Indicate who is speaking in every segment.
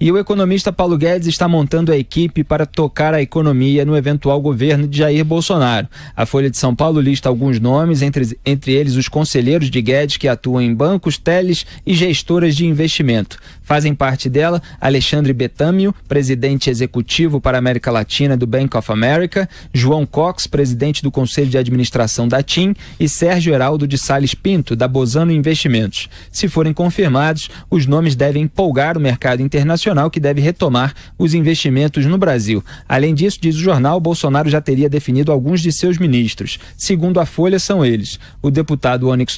Speaker 1: E o economista Paulo Guedes está montando a equipe para tocar a economia no eventual governo de Jair Bolsonaro. A Folha de São Paulo lista alguns nomes, entre eles os conselheiros de Guedes que atuam em bancos, teles e gestoras de investimento. Fazem parte dela Alexandre Betâmio, presidente executivo para a América Latina do Bank of America, João Cox, presidente do Conselho de Administração da TIM, e Sérgio Heraldo de Sales Pinto, da Bozano Investimentos. Se forem confirmados, os nomes devem empolgar o mercado internacional, que deve retomar os investimentos no Brasil. Além disso, diz o jornal, Bolsonaro já teria definido alguns de seus ministros. Segundo a Folha, são eles: o deputado Onyx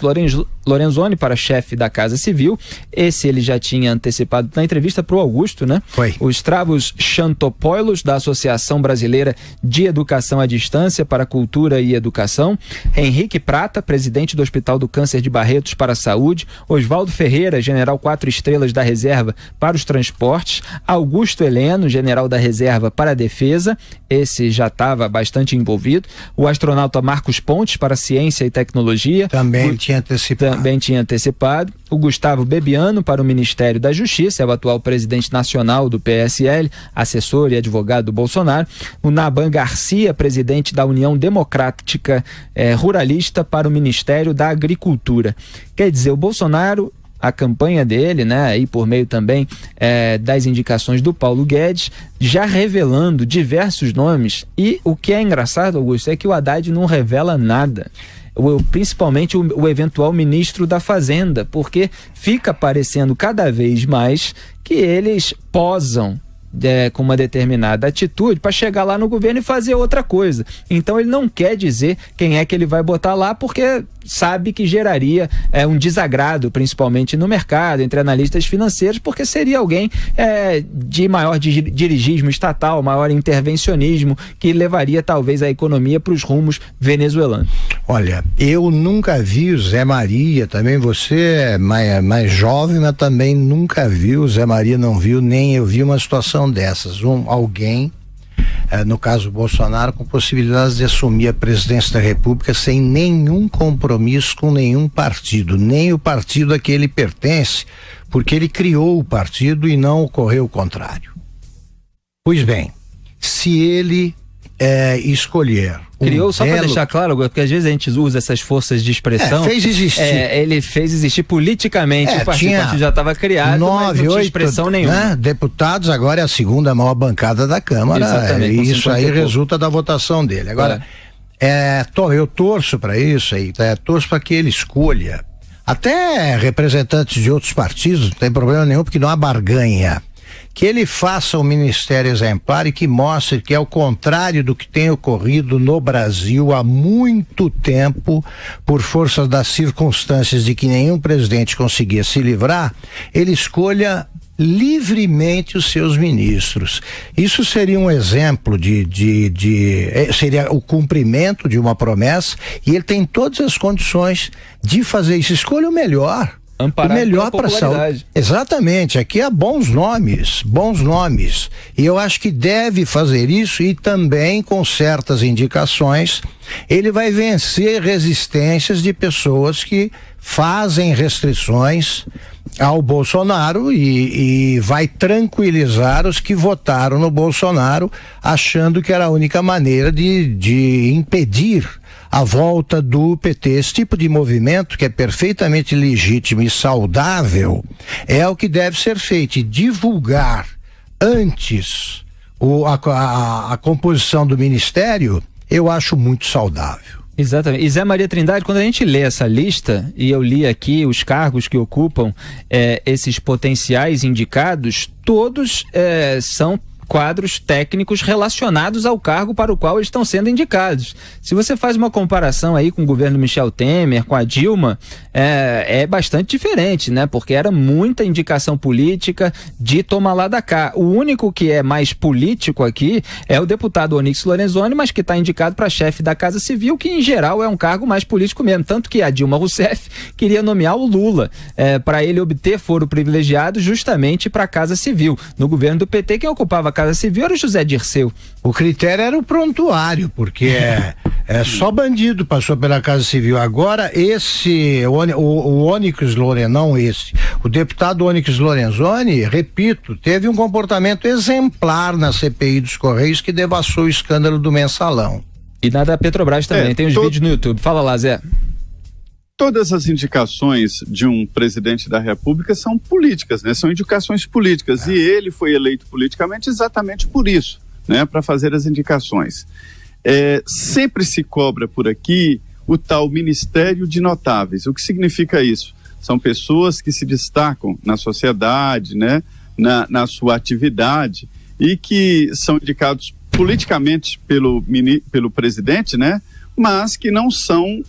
Speaker 1: Lorenzoni para chefe da Casa Civil. Esse ele já tinha antecipado na entrevista para o Augusto, né?
Speaker 2: Foi.
Speaker 1: O Stravos Chantopoulos, da Associação Brasileira de Educação à Distância para Cultura e Educação. Henrique Prata, presidente do Hospital do Câncer de Barretos para a Saúde. Oswaldo Ferreira, general 4 estrelas da Reserva para os Transportes. Augusto Heleno, general da Reserva para a Defesa. Esse já estava bastante envolvido. O astronauta Marcos Pontes para Ciência e Tecnologia.
Speaker 2: Também tinha antecipado.
Speaker 1: O Gustavo Bebiano para o Ministério da Justiça, é o atual presidente nacional do PSL, assessor e advogado do Bolsonaro. O Naban Garcia, presidente da União Democrática Ruralista para o Ministério da Agricultura. Quer dizer, o Bolsonaro, a campanha dele, né, aí por meio também das indicações do Paulo Guedes, já revelando diversos nomes. E o que é engraçado, Augusto, é que o Haddad não revela nada. Principalmente o eventual ministro da Fazenda, porque fica parecendo cada vez mais que eles posam com uma determinada atitude para chegar lá no governo e fazer outra coisa. Então ele não quer dizer quem é que ele vai botar lá, porque sabe que geraria um desagrado, principalmente no mercado, entre analistas financeiros, porque seria alguém de maior dirigismo estatal, maior intervencionismo, que levaria talvez a economia para os rumos venezuelanos.
Speaker 2: Olha, eu nunca vi o Zé Maria, também você é mais jovem, mas também nunca viu, o Zé Maria não viu, nem eu vi uma situação dessas, alguém, no caso Bolsonaro, com possibilidades de assumir a presidência da República sem nenhum compromisso com nenhum partido, nem o partido a que ele pertence, porque ele criou o partido e não ocorreu o contrário. Pois bem, se ele escolher
Speaker 1: criou, só para deixar claro, porque às vezes a gente usa essas forças de expressão.
Speaker 2: Fez existir.
Speaker 1: Ele fez existir politicamente. O partido já estava criado,
Speaker 2: 9,
Speaker 1: mas não tinha expressão nenhuma.
Speaker 2: Deputados, agora é a segunda maior bancada da Câmara. Exatamente, e isso aí resulta da votação dele. Agora, eu torço para isso aí, torço para que ele escolha até representantes de outros partidos, não tem problema nenhum, porque não há barganha. Que ele faça um ministério exemplar e que mostre que, ao contrário do que tem ocorrido no Brasil há muito tempo, por força das circunstâncias de que nenhum presidente conseguia se livrar, ele escolha livremente os seus ministros. Isso seria um exemplo seria o cumprimento de uma promessa, e ele tem todas as condições de fazer isso. Escolha o melhor.
Speaker 1: Amparar
Speaker 2: o melhor para a saúde. Exatamente, aqui há bons nomes, e eu acho que deve fazer isso, e também com certas indicações ele vai vencer resistências de pessoas que fazem restrições ao Bolsonaro e vai tranquilizar os que votaram no Bolsonaro, achando que era a única maneira de impedir a volta do PT. Esse tipo de movimento, que é perfeitamente legítimo e saudável, é o que deve ser feito, e divulgar antes a composição do ministério, eu acho muito saudável.
Speaker 1: Exatamente. E Zé Maria Trindade, quando a gente lê essa lista, e eu li aqui os cargos que ocupam esses potenciais indicados, todos são quadros técnicos relacionados ao cargo para o qual eles estão sendo indicados. Se você faz uma comparação aí com o governo Michel Temer, com a Dilma, é bastante diferente, né? Porque era muita indicação política de tomar lá da cá. O único que é mais político aqui é o deputado Onyx Lorenzoni, mas que está indicado para chefe da Casa Civil, que em geral é um cargo mais político mesmo. Tanto que a Dilma Rousseff queria nomear o Lula para ele obter foro privilegiado justamente para a Casa Civil. No governo do PT, quem ocupava a Casa Civil era o José Dirceu.
Speaker 2: O critério era o prontuário, porque só bandido passou pela Casa Civil. Agora o Onyx o deputado Onyx Lorenzoni, repito, teve um comportamento exemplar na CPI dos Correios que devassou o escândalo do Mensalão.
Speaker 1: E na da Petrobras também, tem os vídeos no YouTube. Fala lá, Zé.
Speaker 3: Todas as indicações de um presidente da República são políticas, né? São indicações políticas, e ele foi eleito politicamente exatamente por isso, né? Para fazer as indicações. Sempre se cobra por aqui o tal Ministério de Notáveis. O que significa isso? São pessoas que se destacam na sociedade, né? Na sua atividade, e que são indicados politicamente pelo presidente, né? Mas que não são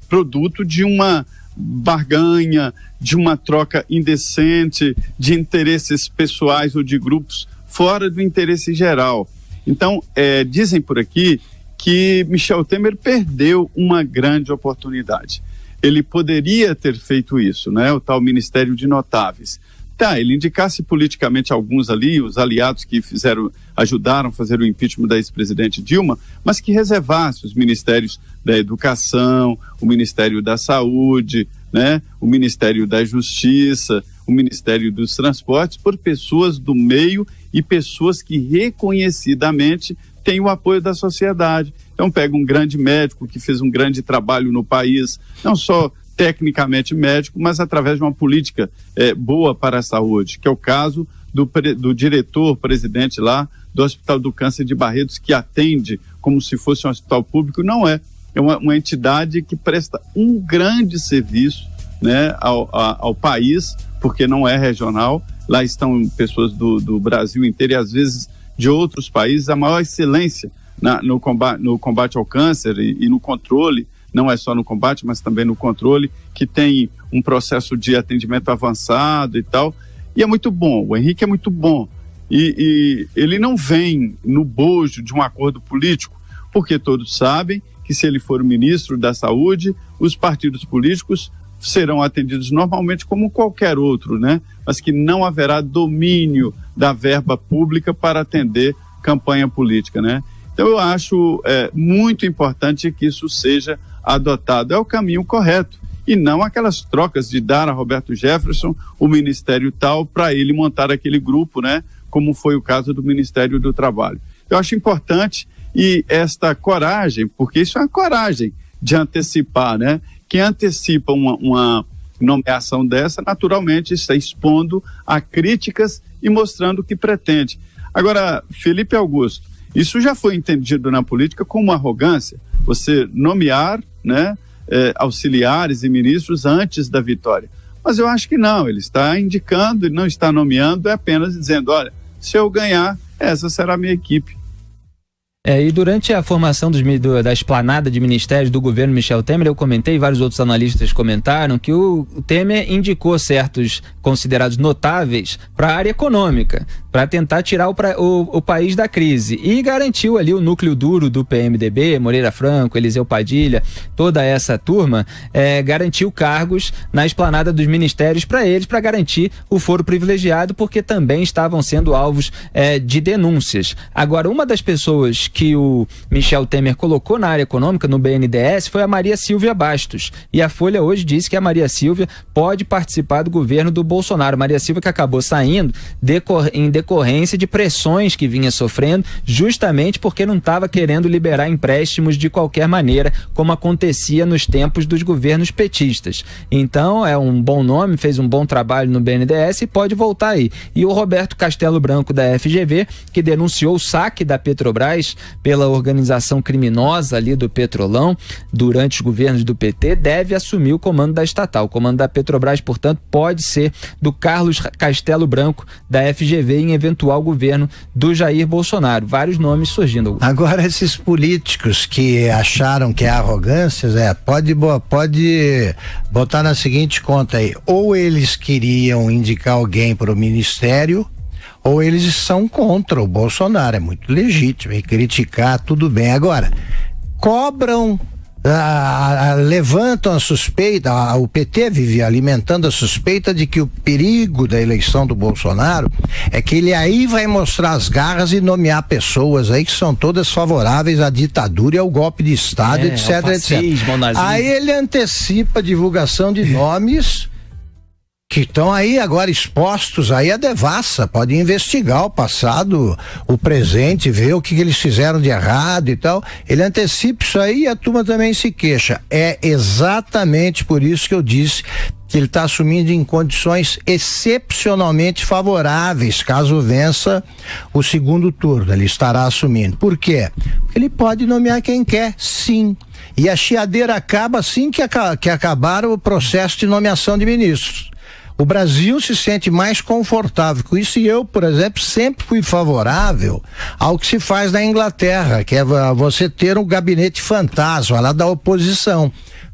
Speaker 3: produto de uma barganha, de uma troca indecente, de interesses pessoais ou de grupos fora do interesse geral. Então, dizem por aqui que Michel Temer perdeu uma grande oportunidade. Ele poderia ter feito isso, né? O tal Ministério de Notáveis. Ele indicasse politicamente alguns ali, os aliados que ajudaram a fazer o impeachment da ex-presidente Dilma, mas que reservasse os ministérios da Educação, o Ministério da Saúde, né, o Ministério da Justiça, o Ministério dos Transportes, por pessoas do meio e pessoas que reconhecidamente têm o apoio da sociedade. Então pega um grande médico que fez um grande trabalho no país, não só tecnicamente médico, mas através de uma política boa para a saúde, que é o caso do diretor-presidente lá do Hospital do Câncer de Barretos, que atende como se fosse um hospital público. Não é uma entidade que presta um grande serviço, né, ao país, porque não é regional. Lá estão pessoas do Brasil inteiro e às vezes de outros países. A maior excelência no combate ao câncer e no controle, não é só no combate, mas também no controle, que tem um processo de atendimento avançado e tal, e é muito bom. O Henrique é muito bom, e ele não vem no bojo de um acordo político, porque todos sabem que se ele for o ministro da Saúde, os partidos políticos serão atendidos normalmente como qualquer outro, né? Mas que não haverá domínio da verba pública para atender campanha política, né? Então eu acho muito importante que isso seja adotado. É o caminho correto, e não aquelas trocas de dar a Roberto Jefferson o ministério tal para ele montar aquele grupo, né? Como foi o caso do Ministério do Trabalho. Eu acho importante, e esta coragem, porque isso é uma coragem de antecipar, né? Quem antecipa uma nomeação dessa, naturalmente está expondo a críticas e mostrando o que pretende. Agora, Felipe Augusto, isso já foi entendido na política como arrogância, você nomear, né, auxiliares e ministros antes da vitória. Mas eu acho que não, ele está indicando e não está nomeando, é apenas dizendo, olha, se eu ganhar, essa será a minha equipe.
Speaker 1: E durante a formação da esplanada de ministérios do governo Michel Temer, eu comentei, vários outros analistas comentaram, que o Temer indicou certos considerados notáveis para a área econômica, para tentar tirar o país da crise, e garantiu ali o núcleo duro do PMDB, Moreira Franco, Eliseu Padilha, toda essa turma, garantiu cargos na esplanada dos ministérios para eles, para garantir o foro privilegiado, porque também estavam sendo alvos de denúncias. Agora, uma das pessoas que o Michel Temer colocou na área econômica, no BNDES, foi a Maria Silvia Bastos, e a Folha hoje disse que a Maria Silvia pode participar do governo do Bolsonaro. Maria Silvia que acabou saindo em decorrência de pressões que vinha sofrendo, justamente porque não estava querendo liberar empréstimos de qualquer maneira, como acontecia nos tempos dos governos petistas. Então é um bom nome, fez um bom trabalho no BNDES e pode voltar aí. E o Roberto Castelo Branco, da FGV, que denunciou o saque da Petrobras pela organização criminosa ali do Petrolão durante os governos do PT, deve assumir o comando da estatal. O comando da Petrobras, portanto, pode ser do Carlos Castelo Branco, da FGV, em eventual governo do Jair Bolsonaro. Vários nomes surgindo.
Speaker 2: Agora, esses políticos que acharam que é arrogância, pode botar na seguinte conta aí: ou eles queriam indicar alguém para o ministério, ou eles são contra o Bolsonaro. É muito legítimo, e criticar, tudo bem. Agora, cobram levantam a suspeita, o PT vive alimentando a suspeita de que o perigo da eleição do Bolsonaro é que ele aí vai mostrar as garras e nomear pessoas aí que são todas favoráveis à ditadura e ao golpe de Estado, etc,
Speaker 1: fascismo,
Speaker 2: etc. Aí ele antecipa a divulgação de nomes que estão aí agora expostos aí à devassa, pode investigar o passado, o presente, ver o que eles fizeram de errado e tal. Ele antecipa isso aí e a turma também se queixa. É exatamente por isso que eu disse que ele está assumindo em condições excepcionalmente favoráveis, caso vença o segundo turno, ele estará assumindo. Por quê? Ele pode nomear quem quer, sim. E a chiadeira acaba assim que acabar o processo de nomeação de ministros. O Brasil se sente mais confortável com isso, e eu, por exemplo, sempre fui favorável ao que se faz na Inglaterra, que é você ter um gabinete fantasma lá da oposição.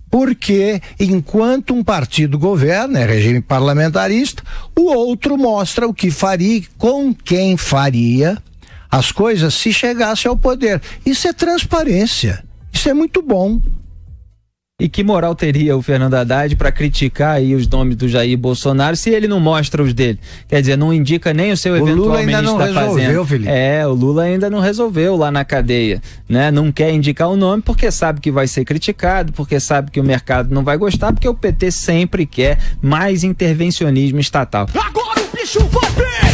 Speaker 2: Porque enquanto um partido governa, é regime parlamentarista, o outro mostra o que faria, com quem faria as coisas se chegasse ao poder. Isso é transparência, isso é muito bom.
Speaker 1: E que moral teria o Fernando Haddad para criticar aí os nomes do Jair Bolsonaro se ele não mostra os dele? Quer dizer, não indica nem o seu eventual ministro da Fazenda.
Speaker 2: Felipe.
Speaker 1: O Lula ainda não resolveu lá na cadeia, né? Não quer indicar o nome porque sabe que vai ser criticado, porque sabe que o mercado não vai gostar, porque o PT sempre quer mais intervencionismo estatal.
Speaker 4: Agora o bicho vai ver!